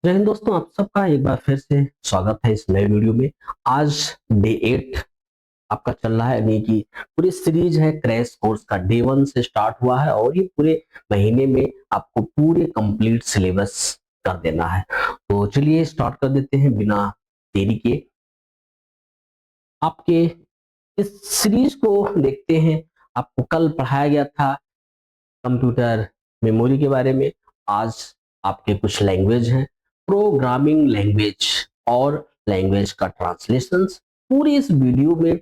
जय हिंद दोस्तों, आप सबका एक बार फिर से स्वागत है इस नए वीडियो में। आज डे 8 आपका चल रहा है, यानी कि पूरी सीरीज है क्रैश कोर्स का। डे 1 से स्टार्ट हुआ है और ये पूरे महीने में आपको पूरे कंप्लीट सिलेबस कर देना है। तो चलिए स्टार्ट कर देते हैं बिना देरी के। आपके इस सीरीज को देखते हैं। आपको कल पढ़ाया गया था कंप्यूटर मेमोरी के बारे में। आज आपके कुछ लैंग्वेज हैं, प्रोग्रामिंग लैंग्वेज और लैंग्वेज का ट्रांसलेशन पूरी इस वीडियो में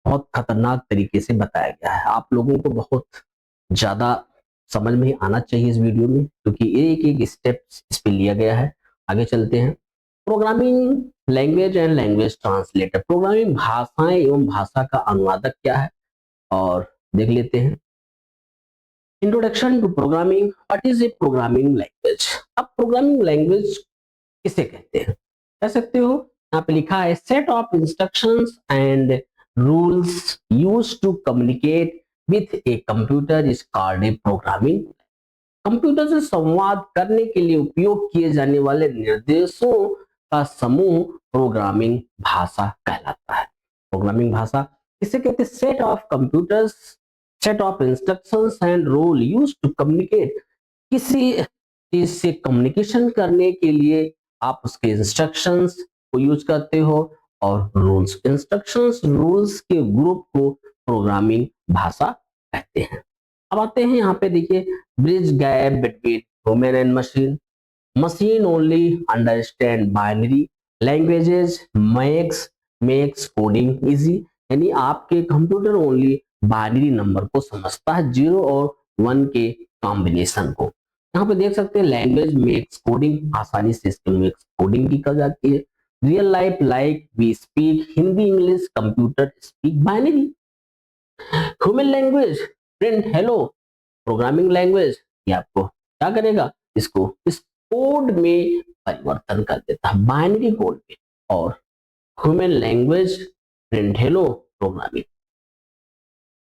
बहुत खतरनाक तरीके से बताया गया है। आप लोगों को बहुत ज्यादा समझ में आना चाहिए इस वीडियो में, क्योंकि एक एक स्टेप इस पे लिया गया है। आगे चलते हैं। Programming language and language translator, programming भाषाएं एवं भाषा का अनुवादक क्या है, और देख लेते हैं। Introduction to programming, what is a programming language. अब प्रोग्रामिंग लैंग्वेज किसे कहते हैं, कह सकते हो, यहाँ पे लिखा है set of instructions and rules used to communicate with a computer is called a programming. Computer से संवाद करने के लिए उपयोग किए जाने वाले निर्देशों का समूह प्रोग्रामिंग भाषा कहलाता है। प्रोग्रामिंग भाषा किसे कहते हैं? Set of computers, set of instructions and rule used to communicate, किसी चीज से कम्युनिकेशन करने के लिए आप उसके इंस्ट्रक्शंस को यूज करते हो, और रूल्स, इंस्ट्रक्शंस रूल्स के ग्रुप को प्रोग्रामिंग भाषा कहते हैं। अब आते हैं यहाँ पे, देखिए, bridge gap between human and machine. Machine only understand binary languages makes coding easy, यानी आपके कंप्यूटर ओनली बाइनरी नंबर को समझता है, 0 और 1 के कॉम्बिनेशन को। यहाँ पे देख सकते हैं लैंग्वेज मेक्स कोडिंग, आसानी से इसके मेक्स कोडिंग की कर जाती है। Real life like we speak Hindi English, computer speak binary. Human language print hello, programming language ये आपको क्या करेगा, इसको इस कोड में परिवर्तन कर देता है, बाइनरी कोड में। और human language print hello, programming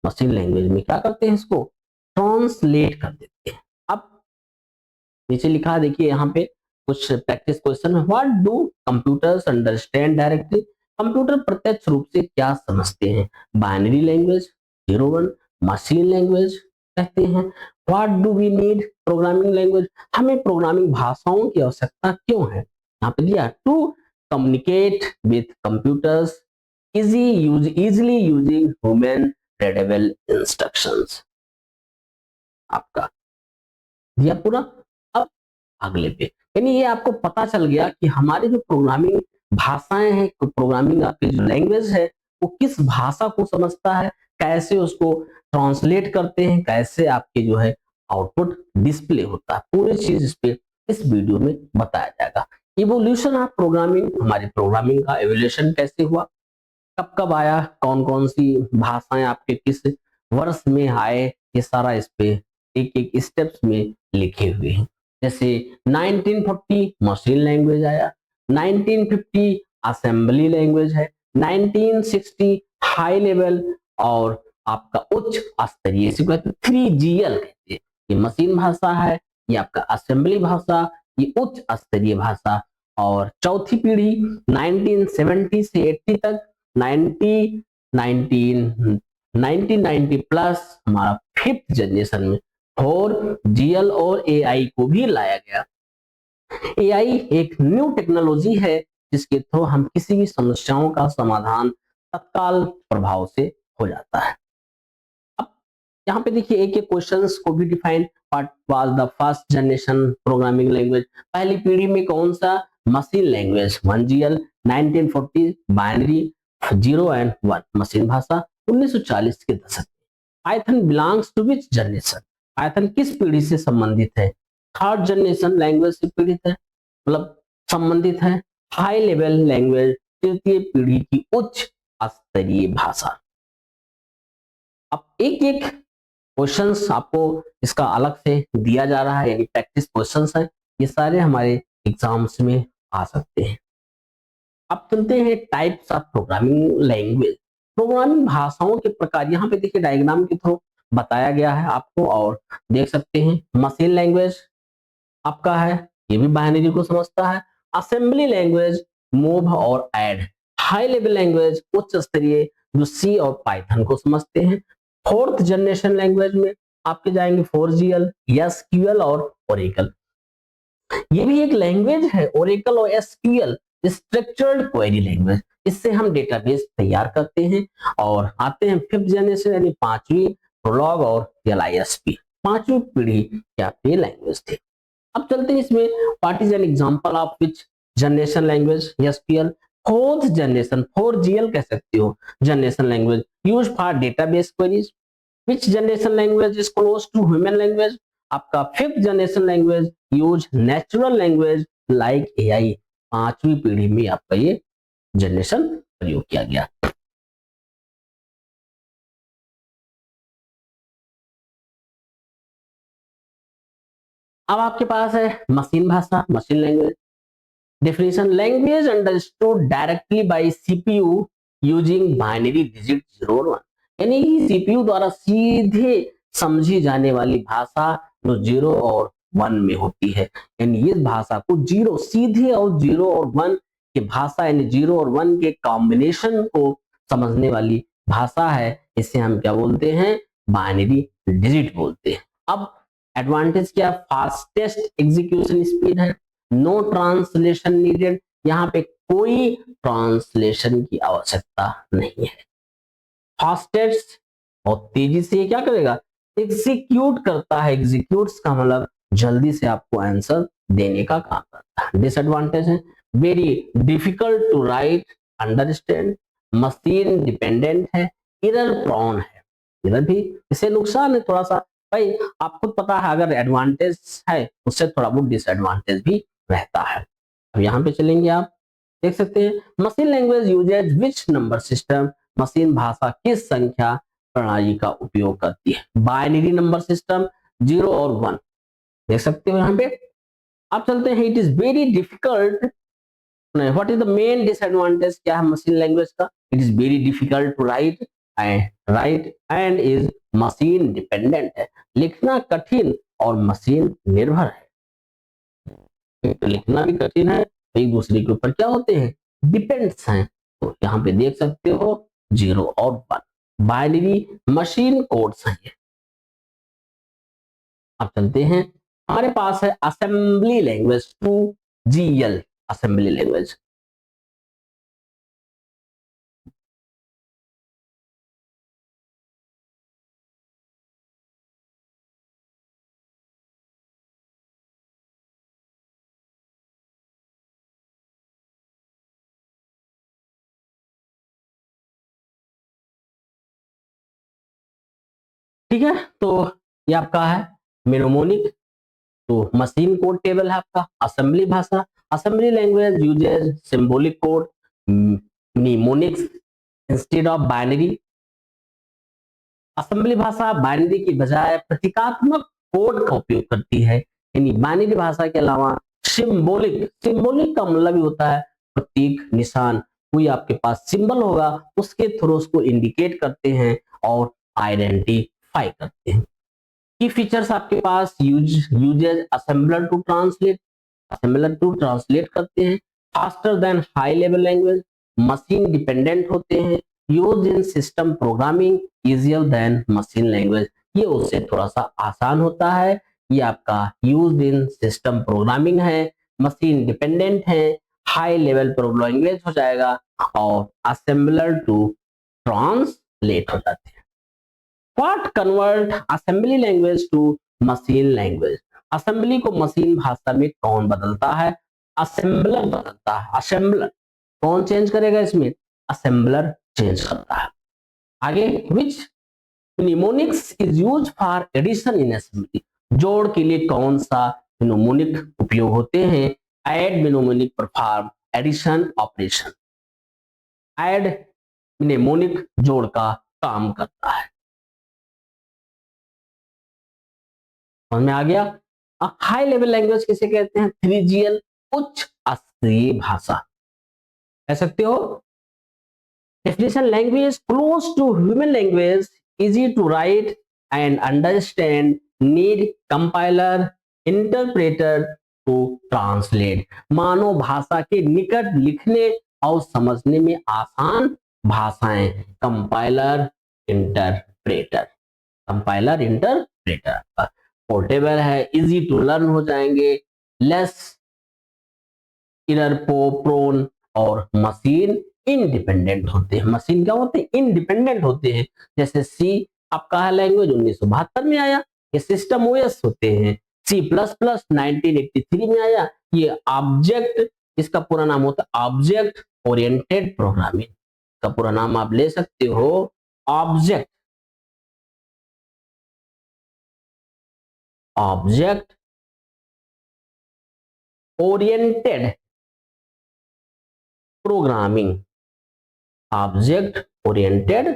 machine language में क्या करते हैं, इसको ट्रांसलेट कर देते हैं। अब नीचे लिखा है, देखिए यहाँ पे कुछ प्रैक्टिस क्वेश्चन है। What do computers understand directly, computer प्रत्यक्ष रूप से क्या समझते हैं? बाइनरी लैंग्वेज 0 1, मशीन लैंग्वेज कहते हैं। What do we need programming language, हमें प्रोग्रामिंग भाषाओं की आवश्यकता क्यों है? यहाँ पे दिया to communicate with computers easily using human readable instructions. आपका दिया पूरा। अब अगले पे, यानी ये आपको पता चल गया कि हमारी जो प्रोग्रामिंग भाषाएं हैं, प्रोग्रामिंग आपकी जो लैंग्वेज है, वो किस भाषा को समझता है, कैसे उसको ट्रांसलेट करते हैं, कैसे आपके जो है आउटपुट डिस्प्ले होता है, पूरी चीज इस पे इस वीडियो में बताया जाएगा। इवोल्यूशन ऑफ प्रोग्रामिंग, हमारी प्रोग्रामिंग का एवोल्यूशन कैसे हुआ, कब कब आया, कौन कौन सी भाषाएं आपके किस वर्ष में आए, ये सारा इस पे एक एक स्टेप्स में लिखे हुए हैं। जैसे 1940 मशीन लैंग्वेज आया, 1950 असेंबली लैंग्वेज है, 1960 हाई लेवल और आपका उच्च स्तरीय, इसी को 3GL कहते हैं। ये मशीन भाषा है, ये आपका असेंबली भाषा, ये उच्च स्तरीय भाषा। और चौथी पीढ़ी 1970 से 80 तक, 90 19 1990 प्लस हमारा 5th जनरेशन में 4GL और AI को भी लाया गया। AI एक न्यू टेक्नोलॉजी है जिसके थ्रू हम किसी भी समस्याओं का समाधान तत्काल प्रभाव से हो जाता है। अब यहाँ पे देखिए एक एक क्वेश्चंस को भी define, what was the first generation programming language, पहली पीढ़ी में कौन सा machine language 1GL, 1940 binary 0 and 1 machine भाषा, 1940 के दशक। Python belongs to which generation, Python किस पीढ़ी से संबंधित है? थर्ड जनरेशन लैंग्वेज से पीड़ित है, मतलब संबंधित है। हाई लेवल लैंग्वेज, तृतीय पीढ़ी की उच्च स्तरीय भाषा। अब एक एक क्वेश्चंस आपको इसका अलग से दिया जा रहा है, यानी प्रैक्टिस क्वेश्चंस है, ये सारे हमारे एग्जाम्स में आ सकते हैं। अब चलते हैं types of programming language, programming भाषाओं के प्रकार। यहाँ पे देखिए डायग्राम के थ्रू बताया गया है आपको, और देख सकते हैं मशीन लैंग्वेज आपका है, ये भी बाइनरी को समझता है, असेंबली लैंग्वेज मूव और ऐड। हाई लेवल लैंग्वेज उच्च स्तरीय जो सी और पाइथन को समझते हैं। फोर्थ जनरेशन लैंग्वेज में आपके जाएंगे 4GL, एसक्यूएल और ओरेकल। ये भी एक लैंग्वेज है, ओरेकल और एसक्यूएल, स्ट्रक्चर्ड क्वेरी लैंग्वेज। इससे हम डेटाबेस तैयार करते हैं। और आते हैं फिफ्थ जनरेशन यानी पांचवी, प्रोलॉग और एलआईएसपी, पांचवी पीढ़ी क्या ये लैंग्वेज थे। अब चलते हैं इसमें, what is an example of which generation language SQL. Fourth generation 4GL कह सकते हो generation language use for database queries. Which generation language is close to human language. आपका fifth generation language use natural language like AI. पांचवी पीढ़ी में आपका ये generation प्रयोग किया गया। अब आपके पास है मशीन भाषा, machine language. Definition: language understood directly by CPU using binary digit 0 और 1। यानी CPU द्वारा सीधे समझी जाने वाली भाषा जो 0 और 1 में होती है। यानी इस भाषा को जीरो सीधे और 0 और 1 की भाषा यानी 0 और 1 के कॉम्बिनेशन को समझने वाली भाषा है। इसे हम क्या बोलते हैं? बाइनरी डिजिट बोलते हैं। अब एडवांटेज क्या? फास्टेस्ट एग्जीक्यूशन स्पीड है, नो ट्रांसलेशन नीडेड, यहाँ पे कोई ट्रांसलेशन की आवश्यकता नहीं है। फास्टेस्ट और तेजी से क्या करेगा? एग्जीक्यूट करता है। एग्जीक्यूट्स का मतलब जल्दी से आपको आंसर देने का काम करता है। डिसएडवांटेज है, very difficult to write understand, machine dependent है, एरर प्रोन है। इधर भी इसे नुकसान है थोड़ा सा भाई, आपको पता है अगर एडवांटेज है उससे थोड़ा बहुत डिसएडवांटेज भी रहता है। अब यहाँ पे चलेंगे, आप देख सकते हैं machine language usages which number system. Machine भाषा किस संख्या प्रणाली का उपयोग करती है? बाइनरी नंबर सिस्टम 0 और 1, देख सकते हो यहाँ पे। अब चलते हैं, it is very difficult. What is the main disadvantage क्या है मशीन लैंग्वेज का? It is very difficult to write and is machine dependent है। लिखना कठिन और मशीन निर्भर है। लिखना भी कठिन है, एक दूसरे के ऊपर क्या होते हैं? डिपेंड्स हैं। तो यहाँ पे देख सकते हो 0 और 1 बाइनरी मशीन कोड्स हैं। अब चलते हैं, हमारे पास है assembly language 2GL, assembly language. ठीक है, तो ये आपका है मेनोमोनिक, तो मशीन कोड टेबल है आपका। असेंबली भाषा, assembly language uses symbolic code mnemonics instead of binary. Assembly भाषा बाइनरी की बजाय प्रतीकात्मक कोड का उपयोग करती है। यानी बाइनरी भाषा के अलावा सिंबॉलिक, सिंबॉलिक का मतलब होता है प्रतीक, निशान। कोई आपके पास सिंबल होगा उसके थ्रू उसको इंडिकेट करते हैं और आइडेंटिफाई करते हैं। की फीचर्स आपके पास uses assembler to translate, assembler to translate करते हैं। Faster than high level language, machine dependent होते हैं। Use in system programming, easier than machine language, ये उससे थोड़ा सा आसान होता है। ये आपका यूज इन सिस्टम प्रोग्रामिंग है, मशीन डिपेंडेंट है, हाई लेवल प्रोग्रामिंग लैंग्वेज हो जाएगा और असेंबलर टू ट्रांसलेट हो जाते हैं। What convert assembly language to machine language? Assembly को मशीन भाषा में कौन बदलता है? असेंबलर बदलता है। असेंबलर कौन चेंज करेगा इसमें? असेंबलर चेंज करता है। आगे, which mnemonics is used for addition in assembly? जोड़ के लिए कौन सा mnemonic उपयोग होते हैं? Add mnemonic perform addition operation। Add mnemonic जोड़ का काम करता है। समझ में आ गया? हाई लेवल लैंग्वेज किसे कहते हैं? 3GL, उच्च स्तरीय भाषा कह सकते हो। Definition: language close to human language, easy to write and understand, need compiler, interpreter, to translate, मानव भाषा के निकट लिखने और समझने में आसान भाषाएं, compiler interpreter, compiler interpreter, portable है, इजी टू लर्न हो जाएंगे, लेस एरर प्रोन, और मशीन इंडिपेंडेंट होते हैं। मशीन क्या होते हैं? इंडिपेंडेंट होते हैं। जैसे सी आपका है लैंग्वेज 1972 में आया, ये सिस्टम ओएस होते हैं। सी प्लस प्लस 1983 में आया, ये ऑब्जेक्ट, इसका पूरा नाम होता है ऑब्जेक्ट ओरिएंटेड प्रोग्रामिंग, का पूरा नाम आप ले सकते हो object object oriented programming, object oriented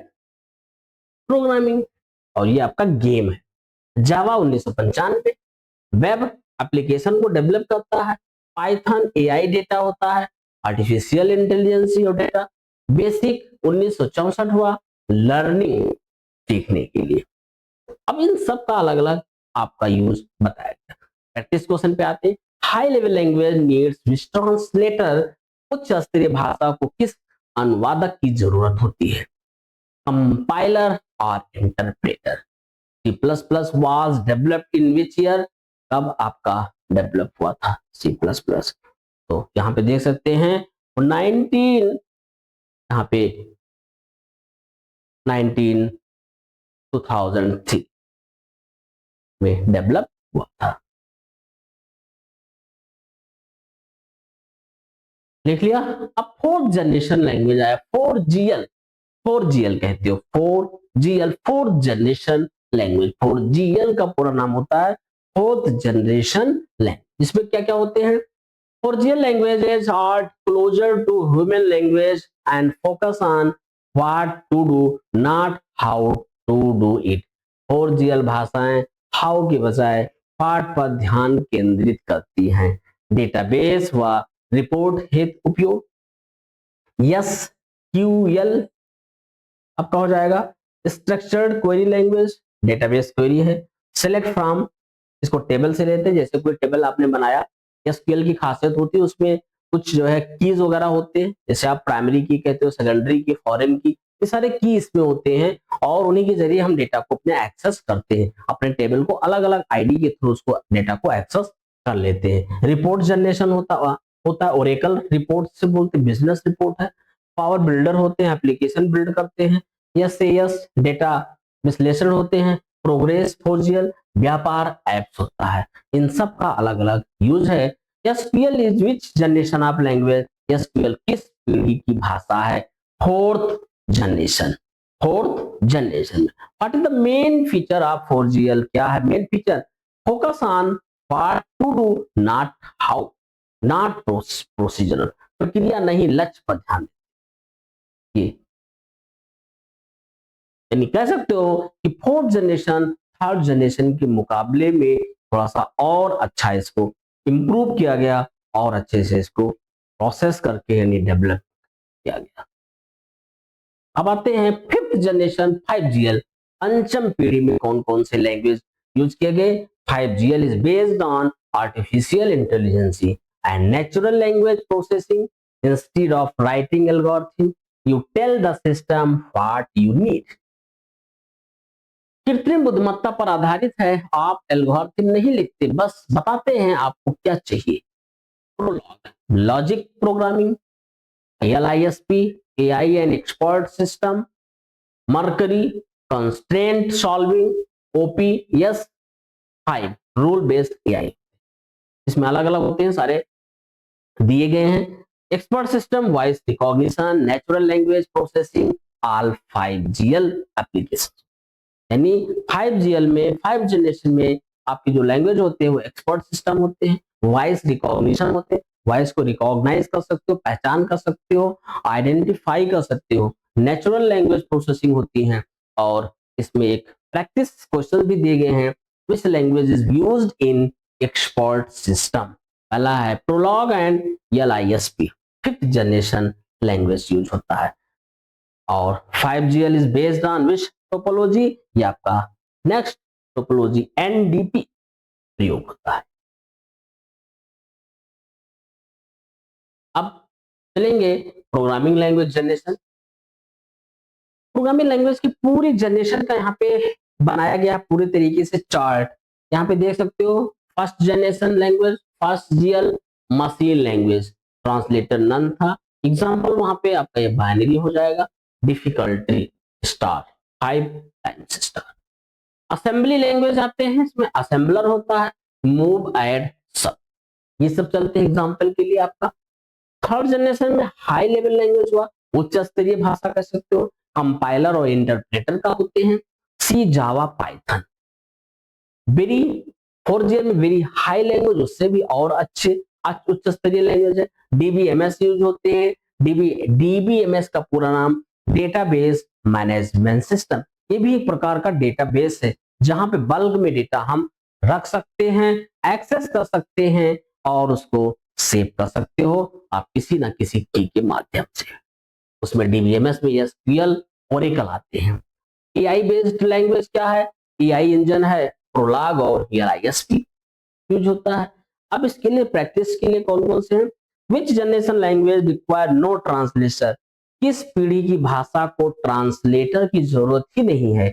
programming. और ये आपका गेम है। जावा 1995, वेब एप्लीकेशन को डेवलप करता है। पाइथन एआई डेटा होता है, आर्टिफिशियल इंटेलिजेंस और डेटा। बेसिक 1964 हुआ, लर्निंग सीखने के लिए। अब इन सब का अलग अलग आपका यूज बताया गया। प्रैक्टिस क्वेश्चन पे आते हैं। हाई लेवल लैंग्वेज नीड्स विच ट्रांसलेटर, उच्च स्तरीय भाषा को किस अनुवादक की जरूरत होती है? कंपाइलर और interpreter. C plus plus was developed in which year, कब आपका डेवलप हुआ था सी प्लस प्लस? तो यहाँ पे देख सकते हैं 19, यहाँ पे 19 2003 में डेवलप हुआ था। लिख लिया। अब फोर्थ जनरेशन लैंग्वेज आया, 4GL, 4GL कहते हो, 4GL, fourth generation language. 4GL का पूरा नाम होता है फोर्थ जनरेशन लैंग्वेज। इसमें क्या क्या होते हैं? 4GL languages are closer to human language and focus on what to do, not how to do it. 4GL भाषाएं how के बजाय पाठ पर ध्यान केंद्रित करती हैं। डेटाबेस व रिपोर्ट हेतु उपयोग। SQL आपका हो जाएगा structured query language, database query है। सेलेक्ट फ्रॉम, इसको टेबल से लेते हैं, जैसे कोई टेबल आपने बनाया। एसक्यूएल की खासियत होती है उसमें कुछ जो है कीज वगैरह होते हैं, जैसे आप प्राइमरी की कहते हो, सेकेंडरी की, फॉरेन की, ये सारे की इसमें होते हैं और उन्हीं के जरिए हम डेटा को अपने एक्सेस करते हैं। अपने टेबल को अलग अलग आईडी के थ्रू उसको डेटा को एक्सेस कर लेते हैं। रिपोर्ट जनरेशन होता है ओरेकल रिपोर्ट से बोलते, बिजनेस रिपोर्ट है। पावर बिल्डर होते हैं, एप्लीकेशन बिल्ड करते हैं। यस डेटा विश्लेषण होते हैं। प्रोग्रेस 4GL व्यापार एप्स होता है। इन सब का अलग अलग यूज है। SQL is which generation of language, SQL किस पीढ़ी की भाषा है? Fourth generation, fourth generation. What is the main feature of 4GL? क्या है main feature? Focus on what to do, not how, not procedural, प्रक्रिया नहीं लक्ष्य पर ध्यान दें। यानी कह सकते हो कि फोर्थ जनरेशन थर्ड जनरेशन के मुकाबले में थोड़ा सा और अच्छा इसको इंप्रूव किया गया और अच्छे से इसको प्रोसेस करके यानी डेवलप किया गया। अब आते हैं फिफ्थ जनरेशन 5GL। पंचम पीढ़ी में कौन कौन से लैंग्वेज यूज किए गए? 5GL is based on artificial intelligence and natural language processing. Instead of writing algorithm, you tell the system what you need. कृत्रिम बुद्धिमत्ता पर आधारित है, आप एल्गोरिथम नहीं लिखते, बस बताते हैं आपको क्या चाहिए। Prolog, logic programming, LISP, AI and expert system, Mercury, constraint solving, OPS5, rule based AI। इसमें अलग अलग होते हैं, सारे दिए गए हैं। Expert system, voice recognition, natural language processing, all 5GL application. यानी 5GL में, 5 जनरेशन में आपकी जो लैंग्वेज होते हैं वो एक्सपर्ट सिस्टम होते हैं, वॉइस रिकॉग्निशन होते हैं, वॉइस को रिकॉग्नाइज कर सकते हो, पहचान कर सकते हो, आइडेंटिफाई कर सकते हो। नेचुरल लैंग्वेज प्रोसेसिंग होती है और इसमें एक प्रैक्टिस क्वेश्चन भी दिए गए हैं। Which language is used in expert system? पहला है Prolog and LISP, fifth generation language use होता है। और 5GL is based on which topology? ये आपका नेक्स्ट टोपोलॉजी NDP प्रयोग होता है। अब चलेंगे programming language generation. Programming language की पूरी जनरेशन का यहाँ पे बनाया गया पूरे तरीके से चार्ट। यहाँ पे देख सकते हो, first generation language, first GL, machine language, translator none था। एग्जाम्पल वहां पे आपका ये बाइनरी हो जाएगा, difficulty star, 5 times star. Assembly language आते हैं, इसमें असेंबलर होता है, मूव, ऐड, सब, ये सब चलते हैं एग्जाम्पल के लिए आपका। थर्ड जनरेशन में हाई लेवल लैंग्वेज हुआ, उच्च स्तरीय भाषा कह सकते हो, कंपाइलर और इंटरप्रेटर का होते हैं, सी, जावा, पाइथन। वेरी 4G में वेरी हाई लैंग्वेज, उससे भी और अच्छे उच्च स्तरीय लैंग्वेज है। डीबीएमएस यूज होते हैं। डीबीएमएस का पूरा नाम डेटाबेस मैनेजमेंट सिस्टम, ये भी एक प्रकार का डेटाबेस है जहां पे बल्क में डेटा हम रख सकते हैं, एक्सेस कर सकते हैं और उसको सेव कर सकते हो आप किसी ना किसी की के माध्यम से। उसमें डीबीएमएस में एसक्यूएल, ओरेकल आते हैं। एआई बेस्ड लैंग्वेज क्या है? एआई इंजन है, प्रोलॉग और एलआईएसपी यूज होता है। अब इसके लिए प्रैक्टिस के लिए कौन कौन से हैं? Which generation language require no translator, किस पीढ़ी की भाषा को ट्रांसलेटर की जरूरत ही नहीं है?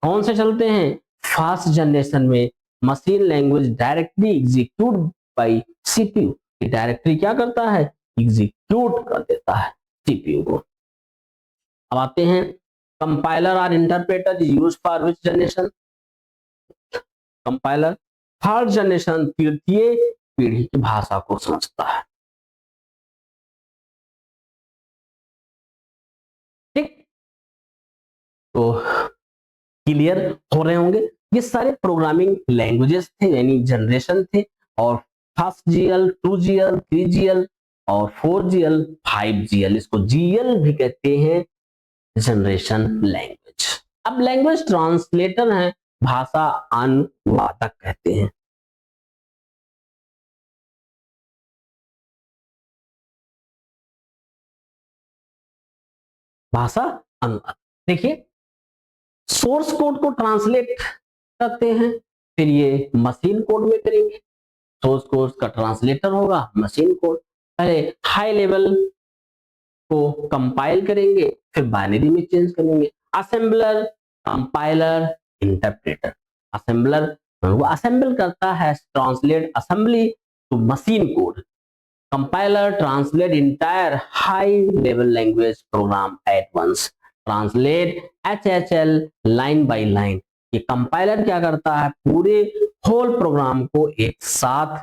कौन से चलते हैं? फास्ट जनरेशन में machine language directly execute bye CPU, directly क्या करता है? एग्जीक्यूट कर देता है सीपीयू को। अब आते हैं कंपाइलर और interpreter use for which generation? Compiler third generation, तृतीय पीढ़ी की भाषा को समझता है। ठीक, तो क्लियर हो रहे होंगे। ये सारे प्रोग्रामिंग लैंग्वेजेस थे, यानी जनरेशन थे। और फर्स्ट जीएल, 2GL, 3GL और 4GL, 5GL, इसको जीएल भी कहते हैं, जनरेशन लैंग्वेज। अब लैंग्वेज ट्रांसलेटर है, भाषा अनुवादक कहते हैं। भाषा अनुवाद, देखिए सोर्स कोड को ट्रांसलेट करते हैं, फिर ये मशीन कोड में करेंगे। सोर्स कोड का ट्रांसलेटर होगा मशीन कोड, पहले हाई लेवल को कंपाइल करेंगे, फिर बाइनरी में चेंज करेंगे। Assembler, compiler, interpreter. असेंबलर वो असेंबल करता है, translate assembly to machine code. Compiler translate entire high level language program at once, translate HHL line by line. ये कंपाइलर क्या करता है? पूरे होल प्रोग्राम को एक साथ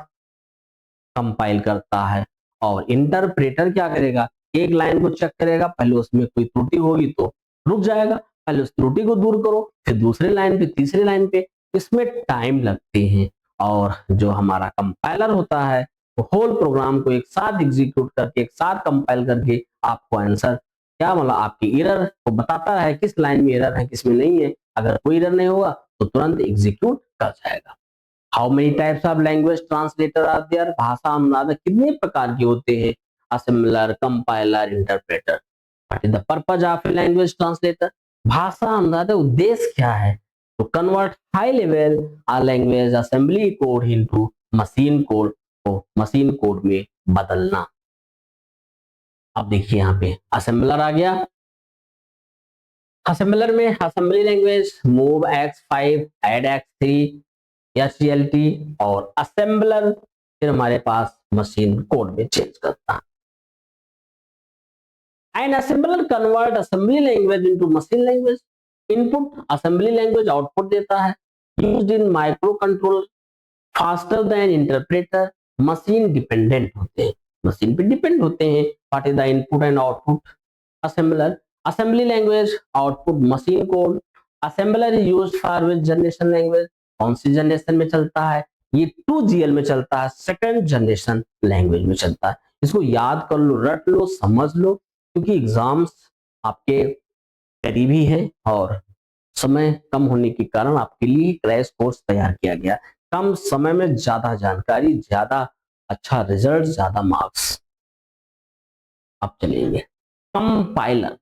कंपाइल करता है। और इंटरप्रेटर क्या करेगा? एक लाइन को चेक करेगा, पहले उसमें कोई त्रुटि होगी तो रुक जाएगा, पहले उस त्रुटि को दूर करो, फिर दूसरे लाइन पे, तीसरे लाइन पे, इसमें टाइम लगते हैं। और जो हमारा कंपाइलर होता है वो होल प्रोग्राम को एक साथ एग्जीक्यूट करके, एक साथ कंपाइल करके आपको आंसर क्या, मतलब आपकी एरर को बताता है, किस लाइन में एरर है, किस में नहीं है। अगर कोई एरर नहीं होगा तो तुरंत एग्जीक्यूट कर जाएगा। How many types of language translator are there? भाषा अनुवादक कितने प्रकार के होते हैं? Assembler, compiler, interpreter. What is the purpose of a language translator? भाषा अनुवादक उद्देश्य क्या है? To convert high level language assembly code into machine code, को मशीन कोड में बदलना। अब देखिए यहाँ पे असेंबलर आ गया। असेंबलर में assembly language move X5, add X3, SCLT और असेंबलर फिर हमारे पास मशीन कोड में चेंज करता है। And assembler convert assembly language into machine language. Input assembly language output देता है, used in micro controller, faster than interpreter. Machine dependent होते हैं, मशीन पे डिपेंड होते हैं। What is the input and output? Assembler assembly language, output machine code. Assembler is used for which generation language? कौन सी generation में चलता है? ये 2GL में चलता है, सेकंड जनरेशन लैंग्वेज में चलता है। इसको याद कर लो, रट लो, समझ लो, क्योंकि एग्जाम्स आपके करीबी है और समय कम होने के कारण आपके लिए क्रैश कोर्स तैयार किया गया। कम समय में ज्यादा जानकारी, ज्यादा अच्छा रिजल्ट, ज्यादा मार्क्स। अब चलेंगे कंपाइलर।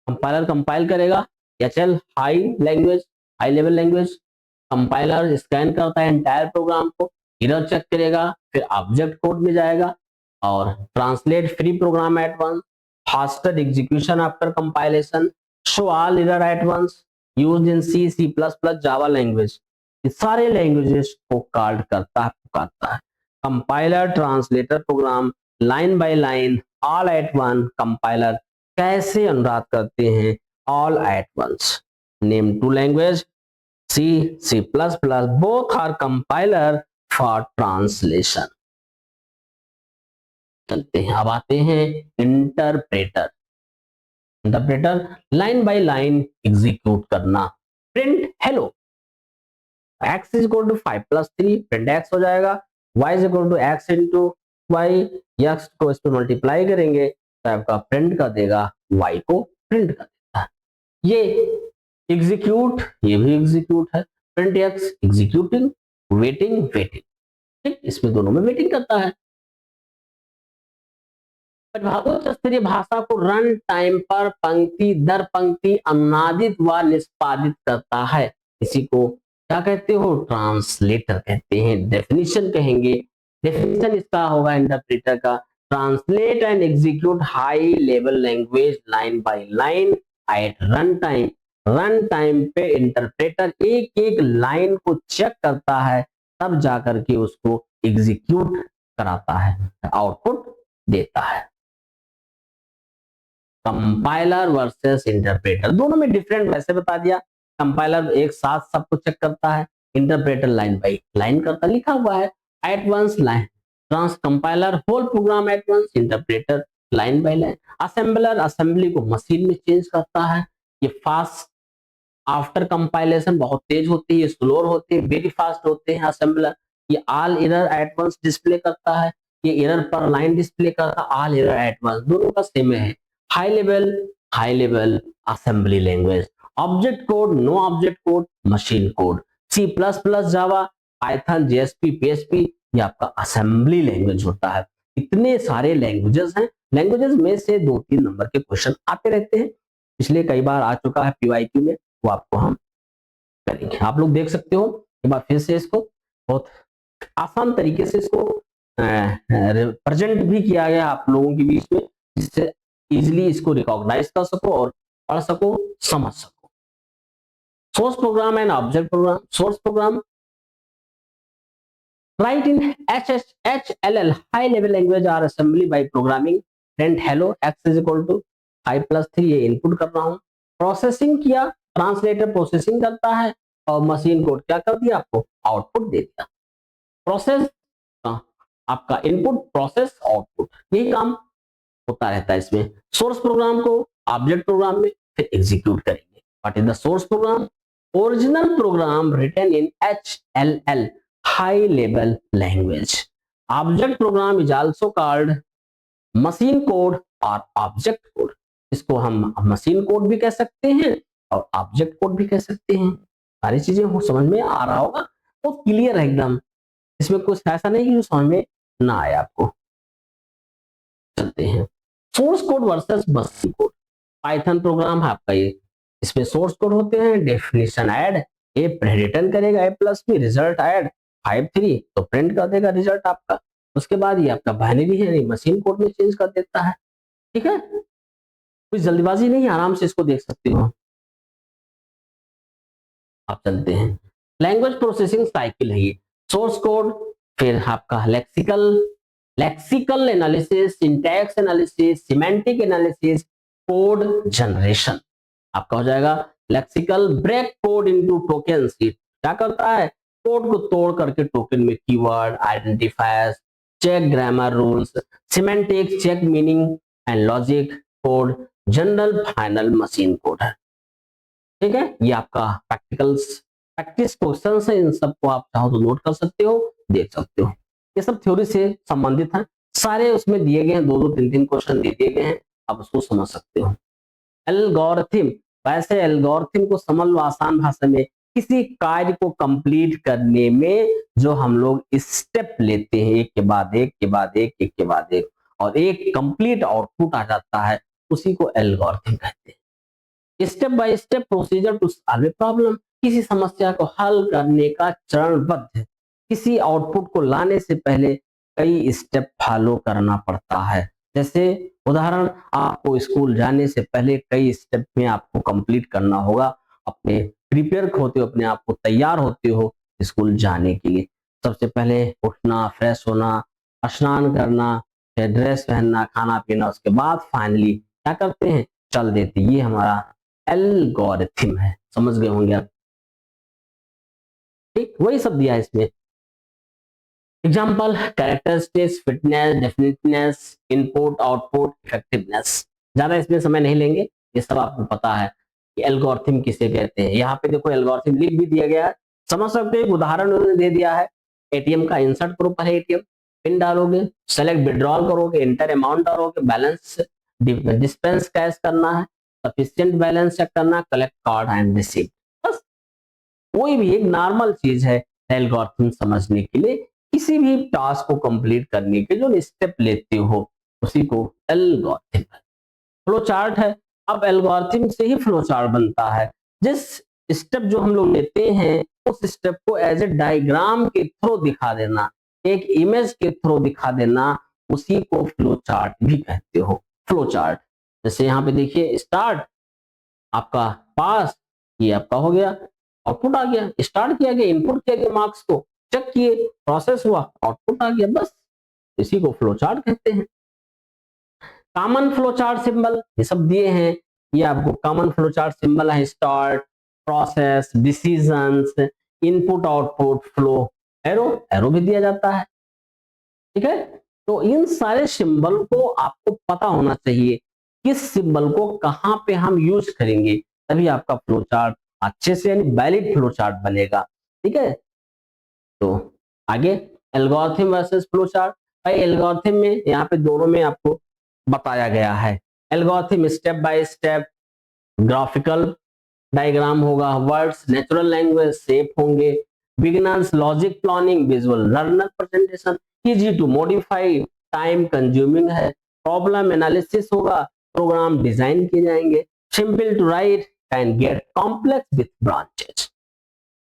कंपाइलर कंपाइल करेगा HL high language, high level language. Compiler scan करता है एंटायर प्रोग्राम को, एरर चेक करेगा, फिर ऑब्जेक्ट कोड में जाएगा, और translate free program at once, faster execution after compilation, show all error at once, used in C, C plus plus, Java language. ये सारे लैंग्वेजेस को कॉल करता है, पुकारता है। Compiler translator program line by line all at one. Compiler कैसे अनुवाद करते हैं? All at once. Name to language C, C++, both are compiler for translation। चलते हैं, अब आते हैं interpreter. Interpreter line by line execute print. प्रिंट hello, x is equal to 5 plus 3, print x हो जाएगा। y is equal to x into y, x को इस पर मल्टीप्लाई करेंगे तो आपका प्रिंट कर देगा, y को प्रिंट कर देगा। ये एग्जीक्यूट, ये भी एग्जीक्यूट है। Print x executing, waiting waiting, ठीक, इसमें दोनों में वेटिंग करता है। परिभाषित स्तरीय भाषा को रन टाइम पर पंक्ति दर पंक्ति अनुवादित व निष्पादित करता है। इसी को क्या कहते हो? ट्रांसलेटर कहते हैं। डेफिनेशन कहेंगे, डेफिनेशन इसका होगा इंटरप्रेटर का, translate and execute high level language line by line at run time. Run time पे इंटरप्रेटर एक एक लाइन को चेक करता है, तब जाकर के उसको एग्जीक्यूट कराता है, आउटपुट देता है। कंपाइलर वर्सेस इंटरप्रेटर, दोनों में डिफरेंट वैसे बता दिया। कंपाइलर एक साथ सब कुछ चेक करता है, इंटरप्रेटर लाइन बाय लाइन करता, लिखा हुआ है at once line. Trans compiler whole program at once, interpreter line by line. Assembler assembly को मशीन में चेंज करता है। ये फास्ट आफ्टर कंपाइलेशन बहुत तेज होती है, स्लोर होती है, वेरी फास्ट होते हैं असेंबलर। ये all error at once display करता है, ये एरर पर लाइन डिस्प्ले करता है, ऑल एरर एट वंस, दोनों का सेम है। High level assembly language, object code, no object code, machine code. C plus plus, Java, Python, JSP, PHP, ये आपका असेंबली लैंग्वेज होता है। इतने सारे लैंग्वेजेस हैं, लैंग्वेजेस में से 2-3 नंबर के क्वेश्चन आते रहते हैं, पिछले कई बार आ चुका है पीवाईक्यू में, वो आपको हम करेंगे। आप लोग देख सकते हो, एक बार फिर से इसको बहुत आसान तरीके से इसको प्रेजेंट भी किया गया आप लोगों के बीच में, जिससे इजीली इसको रिकॉग्नाइज कर सको और पढ़ सको, समझ सको। Source program and object program. Source program write in HLL high level language or assembly by programming. Print hello, x is equal to 5 plus 3, ये इनपुट कर रहा हूं। प्रोसेसिंग किया, ट्रांसलेटर प्रोसेसिंग करता है, और मशीन कोड क्या कर दिया, आपको आउटपुट दे दिया। प्रोसेस आपका इनपुट, प्रोसेस, आउटपुट, यही काम होता रहता है इसमें। सोर्स प्रोग्राम को ऑब्जेक्ट प्रोग्राम में फिर एग्जीक्यूट करेंगे। What is the source program? Original program written in HLL high level language. Object program is also called machine code और ऑब्जेक्ट कोड। इसको हम मशीन कोड भी कह सकते हैं और ऑब्जेक्ट कोड भी कह सकते हैं। सारी चीजें हो समझ में आ रहा होगा, तो क्लियर है एकदम, इसमें कुछ ऐसा नहीं कि जो समझ में ना आए आपको। चलते हैं, source code versus machine code. Python program है आपका ये, इसमें सोर्स कोड होते हैं, डेफिनेशन ऐड, ए रिटर्न करेगा a plus B, result add 5-3, तो प्रिंट कर देगा रिजल्ट आपका। उसके बाद ये आपका बाइनरी है, मशीन कोड में चेंज कर देता है। ठीक है, कोई जल्दीबाजी नहीं, आराम से इसको देख सकते हो। आप चलते हैं, लैंग्वेज प्रोसेसिंग साइकिल है ये। सोर्स कोड, फिर आपका lexical analysis, syntax analysis, semantic analysis, code generation. आपका हो जाएगा lexical, break code into tokens. क्या करता है, कोड को तोड़ करके टोकन में keyword, identifiers, check grammar rules. Semantic, check meaning and logic code. General, final, machine code है। ठीक है, ये आपका प्रैक्टिस क्वेश्चन है, इन सबको आप चाहो तो नोट कर सकते हो, देख सकते हो। ये सब थ्योरी से संबंधित है, सारे उसमें दिए गए हैं, 2-2, 3-3 क्वेश्चन दिए गए हैं, आप उसको समझ सकते हो। एल्गोरिथम, वैसे एल्गोरिथम को समझ लो आसान भाषा में, किसी कार्य को कंप्लीट करने में जो हम लोग स्टेप लेते हैं, एक के बाद एक के बाद एक, एक के बाद एक, और एक कंप्लीट आउटपुट आ जाता है, उसी को एल्गोरिथम कहते हैं। Step by step procedure to solve a problem, किसी समस्या को हल करने का चरणबद्ध, किसी आउटपुट को लाने से पहले कई स्टेप फॉलो करना पड़ता है। जैसे उदाहरण, आपको स्कूल जाने से पहले कई स्टेप में आपको कंप्लीट करना होगा, अपने प्रिपेयर होते हो, अपने आप को तैयार होते हो स्कूल जाने के लिए। सबसे पहले उठना, फ्रेश होना, स्नान करना, फिर ड्रेस पहनना, खाना पीना, उसके बाद फाइनली क्या करते हैं, चल देते। ये हमारा एल्गोरिथम है, समझ गए होंगे आप। ठीक, वही सब दिया है इसमें। Example, characteristics, fitness, definiteness, input, output, effectiveness. ज्यादा इसमें समय नहीं लेंगे, ये सब आपको पता है कि एल्गोरिथम किसे कहते हैं। यहाँ पे देखो एल्गोरिथम लिख भी दिया गया है, समझ सकते हैं। एक उदाहरण उन्होंने दे दिया है, एटीएम का इंसर्ट करो, पहले एटीएम पिन डालोगे, सेलेक्ट विड्रॉल करोगे, इंटर अमाउंट डालोगे, बैलेंस डिस्पेंस कैश करना है, सफिशिएंट बैलेंस चेक करना, कलेक्ट कार्ड एंड रिसीव। बस कोई भी एक नॉर्मल चीज है एल्गोरिथम समझने के लिए। किसी भी टास्क को कंप्लीट करने के जो स्टेप लेते हो उसी को एल्गोरिथम। फ्लो चार्ट है, अब एल्गोरिथम से ही फ्लो चार्ट बनता है। जिस स्टेप जो हम लोग लेते हैं उस स्टेप को एज ए डायग्राम के थ्रू दिखा देना, एक इमेज के थ्रू दिखा देना, उसी को फ्लो चार्ट भी कहते हो। फ्लो चार्ट, जैसे यहाँ पे देखिए, स्टार्ट आपका पास, ये आपका हो गया, आउटपुट आ गया, स्टार्ट किया गया, इनपुट किया गया, मार्क्स को चेक किए, प्रोसेस हुआ, आउटपुट आ गया, बस इसी को फ्लो चार्ट कहते हैं। कॉमन फ्लो चार्ट सिंबल ये सब दिए हैं, ये आपको कॉमन फ्लो चार्ट सिंबल है, start, process, decisions, input, output, flow, arrow, arrow भी दिया जाता है। ठीक है, तो इन सारे सिंबल को आपको पता होना चाहिए, किस सिंबल को कहां पे हम यूज करेंगे, तभी आपका फ्लो चार्ट अच्छे से यानी वैलिड फ्लो चार्ट बनेगा। ठीक है, तो आगे एल्गोरिथम वर्सेस फ्लो चार्ट। भाई एल्गोरिथम में यहाँ पे दोनों में आपको बताया गया है। Algorithm step by step graphical diagram होगा, वर्ड्स नेचुरल लैंग्वेज शेप होंगे, beginners logic planning, visual learner presentation, easy to modify, time consuming है, प्रॉब्लम एनालिसिस होगा, प्रोग्राम डिजाइन किए जाएंगे, simple to write, can get complex with branches.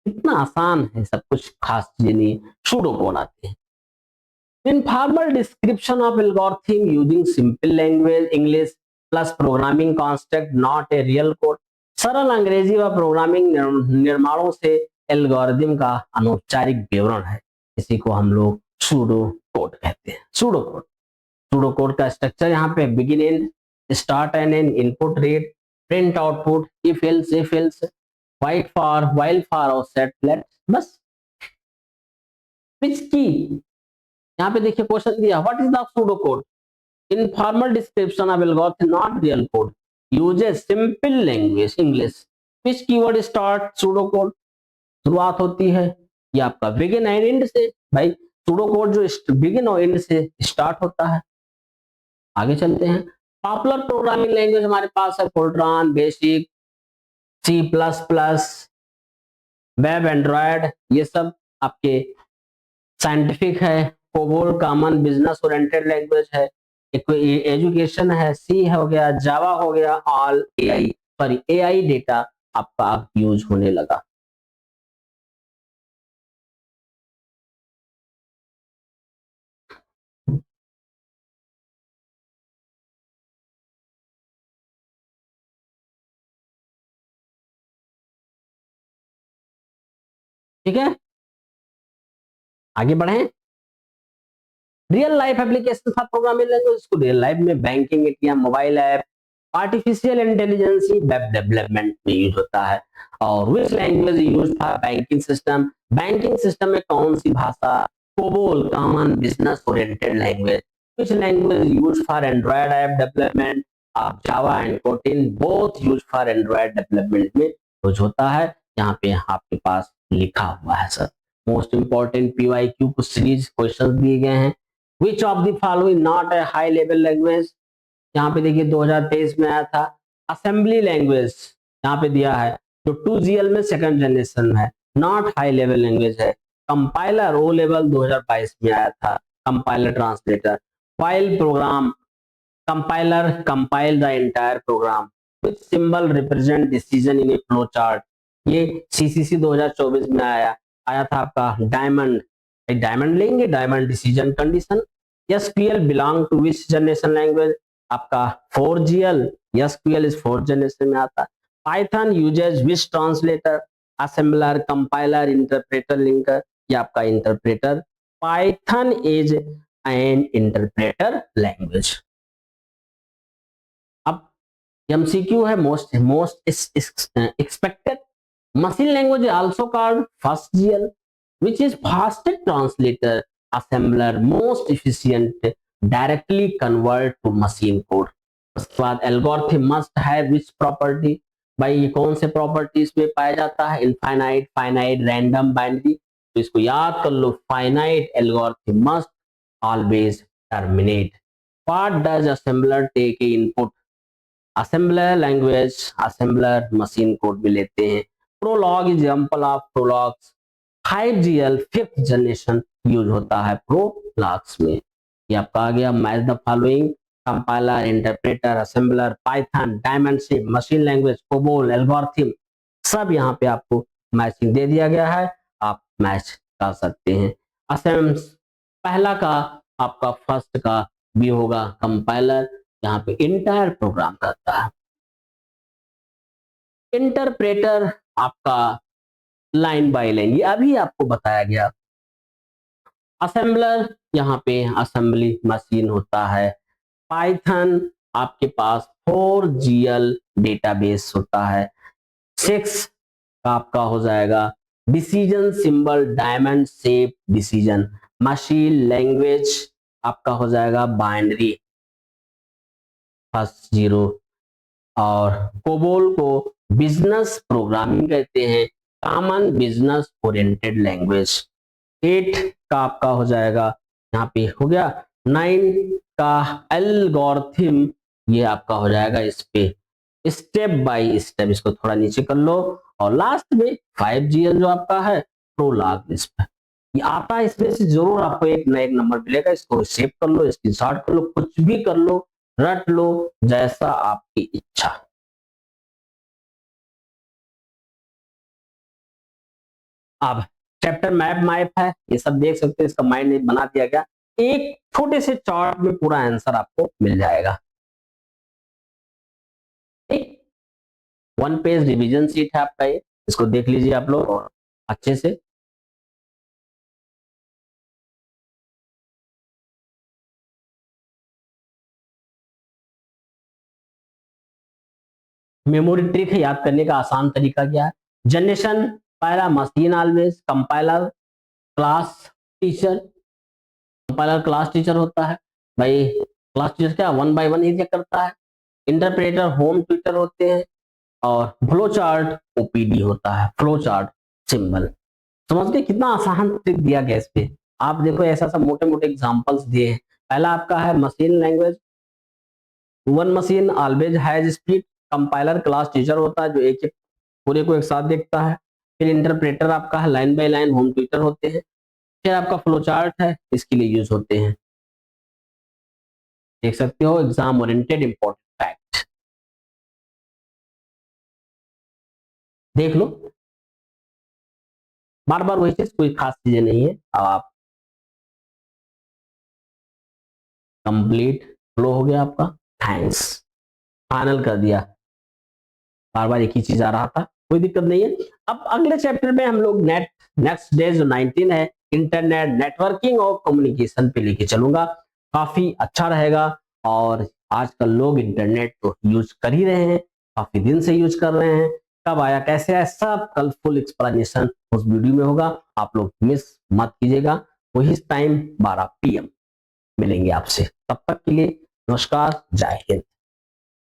इतना आसान है सब कुछ, खास चीजें नहीं, सूडो कोड आते हैं। Informal description of algorithm using simple language English plus programming construct, not a real code। सरल अंग्रेजी व प्रोग्रामिंग निर्माणों से एल्गोरिथम का अनौपचारिक विवरण है, इसी को हम लोग सूडो कोड कहते हैं। सूडो कोड, सूडो कोड का स्ट्रक्चर यहाँ पे begin and, start and and, input read, print output, if else, white for, while for और सेट लेट, बस। स्विच की, यहाँ पे देखिए क्वेश्चन दिया, what is the pseudo code, informal description of algorithm not real code, uses simple language English, which keyword start pseudo code, शुरुआत होती है ये आपका बिगिन एंड एंड से। भाई सूडो कोड जो बिगिन और एंड से स्टार्ट होता है। आगे चलते हैं, पॉपुलर प्रोग्रामिंग लैंग्वेज हमारे पास है Fortran, basic, C plus plus, web, Android, ये सब आपके साइंटिफिक है, COBOL common business oriented language है, एजुकेशन है, सी हो गया, जावा हो गया, all AI, sorry AI data आपका यूज होने लगा। ठीक है, आगे बढ़े। रियल लाइफ एप्लीकेशन था प्रोग्रामिंग लैंग्वेज, इसको रियल लाइफ में banking, ATM, mobile app, artificial intelligence, web development में यूज होता है। और विच लैंग्वेज यूज था बैंकिंग सिस्टम, बैंकिंग सिस्टम में कौन सी भाषा, COBOL common business oriented language, which language use for Android app development, आप Java and Kotlin both use for Android development में यूज होता है। यहाँ पे आपके पास लिखा हुआ है सर, मोस्ट इंपॉर्टेंट पीवाईक्यू कुछ सीरीज क्वेश्चन दिए गए हैं। Which of the following not a high level language, यहाँ पे देखिए 2023 में आया था, असेंबली लैंग्वेज यहाँ पे दिया है जो 2GL में सेकंड जनरेशन में है, नॉट हाई लेवल लैंग्वेज है। कंपाइलर ओ लेवल 2022 में आया था, compiler translator, file program, compiler compile the entire program, which symbol represent decision in a flow chart, ये CCC 2024 में आया था आपका डायमंड, डायमंड लेंगे, diamond decision condition. SQL belong to which generation language, आपका 4GL, एसक्यूएल इस 4th generation में आता है। Python uses which translator, assembler, compiler, interpreter, linker, ये आपका interpreter. Python is an interpreter language. अब एमसीक्यू है, most most expected. Machine language also called first GL which is fastest translator, assembler, most efficient, directly convert to machine code। उसके बाद algorithm must have which property, भाई ये कौन से properties में पाया जाता है, इनफाइनाइट, फाइनाइट, रैंडम, बाइनरी। तो इसको याद कर लो, finite algorithm must always terminate. What does assembler take input, assembler language, assembler machine code में लेते हैं। Prolog example of Prologs, 5GL 5th generation use होता है प्रोलॉग्स में। ये आपका आ गया match the following, compiler, interpreter, assembler, Python, डायमेंसिव, मशीन लैंग्वेज, कोबोल, एल्गोरिथम, सब यहाँ पे आपको मैचिंग दे दिया गया है, आप मैच कर सकते हैं। असेंब्स पहला का आपका फर्स्ट का भी होगा कंपाइलर, यहाँ पे इंटायर प्रोग्राम करता है। इंटरप्रेटर आपका लाइन बाय लाइन, ये अभी आपको बताया गया। असेंबलर यहाँ पे असेंबली मशीन होता है। पाइथन आपके पास 4GL डेटाबेस होता है। 6 का आपका हो जाएगा decision symbol, diamond shape decision. Machine language आपका हो जाएगा बाइनरी, फर्स्ट 0। और कोबोल को बिजनेस प्रोग्रामिंग कहते हैं, कॉमन बिजनेस ओरिएंटेड लैंग्वेज। 8 का आपका हो जाएगा, यहाँ पे हो गया। 9 का एल्गोरिथम, ये आपका हो जाएगा इस पे स्टेप बाय स्टेप, इसको थोड़ा नीचे कर लो। और लास्ट में 5GL जो आपका है प्रोलॉग, इस पे ये आता है, इसमें से जरूर आपको एक ना एक नंबर मिलेगा, इसको सेव कर लो, स्क्रीनशॉट कर लो, कुछ भी कर लो, रट लो, जैसा आपकी इच्छा। अब चैप्टर मैप मैप है, ये सब देख सकते हैं, इसका माइंड बना दिया गया, एक छोटे से चार्ट में पूरा आंसर आपको मिल जाएगा। ठीक, 1 पेज रिवीजन सीट है आपका ये, इसको देख लीजिए आप लोग और अच्छे से। मेमोरी ट्रिक है, याद करने का आसान तरीका क्या है। जनरेशन पहला machine always, compiler class teacher, compiler class teacher होता है भाई। क्लास टीचर क्या 1 by 1 ही चेक करता है। इंटरप्रेटर होम ट्यूटर होते हैं। और फ्लो चार्ट ओपीडी होता है, फ्लो चार्ट सिंबल। समझ गए कितना आसान ट्रिक दिया गया इस पे। आप देखो ऐसा सब मोटे मोटे एग्जांपल्स दिए हैं। पहला आपका है machine language, one machine always has speed. Compiler class teacher होता है जो एक एक पूरे को एक साथ देखता है। फिर इंटरप्रेटर आपका है line by line home tutor होते हैं। फिर आपका फ्लो चार्ट है, इसके लिए यूज होते हैं। देख सकते हो एग्जाम ओरिएंटेड इंपॉर्टेंट फैक्ट, देख लो बार बार वही चीज, कोई खास चीजें नहीं है। अब आप कंप्लीट फ्लो हो गया आपका, थैंक्स, फाइनल कर दिया। बार बार एक ही चीज आ रहा था, कोई दिक्कत नहीं है। अब अगले चैप्टर में हम लोग नेक्स्ट डे जो 19 है इंटरनेट नेटवर्किंग और कम्युनिकेशन पे लेके चलूंगा, काफी अच्छा रहेगा। और आजकल लोग इंटरनेट तो यूज कर ही रहे हैं, काफी दिन से यूज कर रहे हैं। कब आया कैसे आया सब कल फुल एक्सप्लेनेशन उस वीडियो में होगा, आप लोग मिस मत कीजिएगा। वही टाइम 12 PM मिलेंगे आपसे, तब तक के लिए नमस्कार, जय हिंद।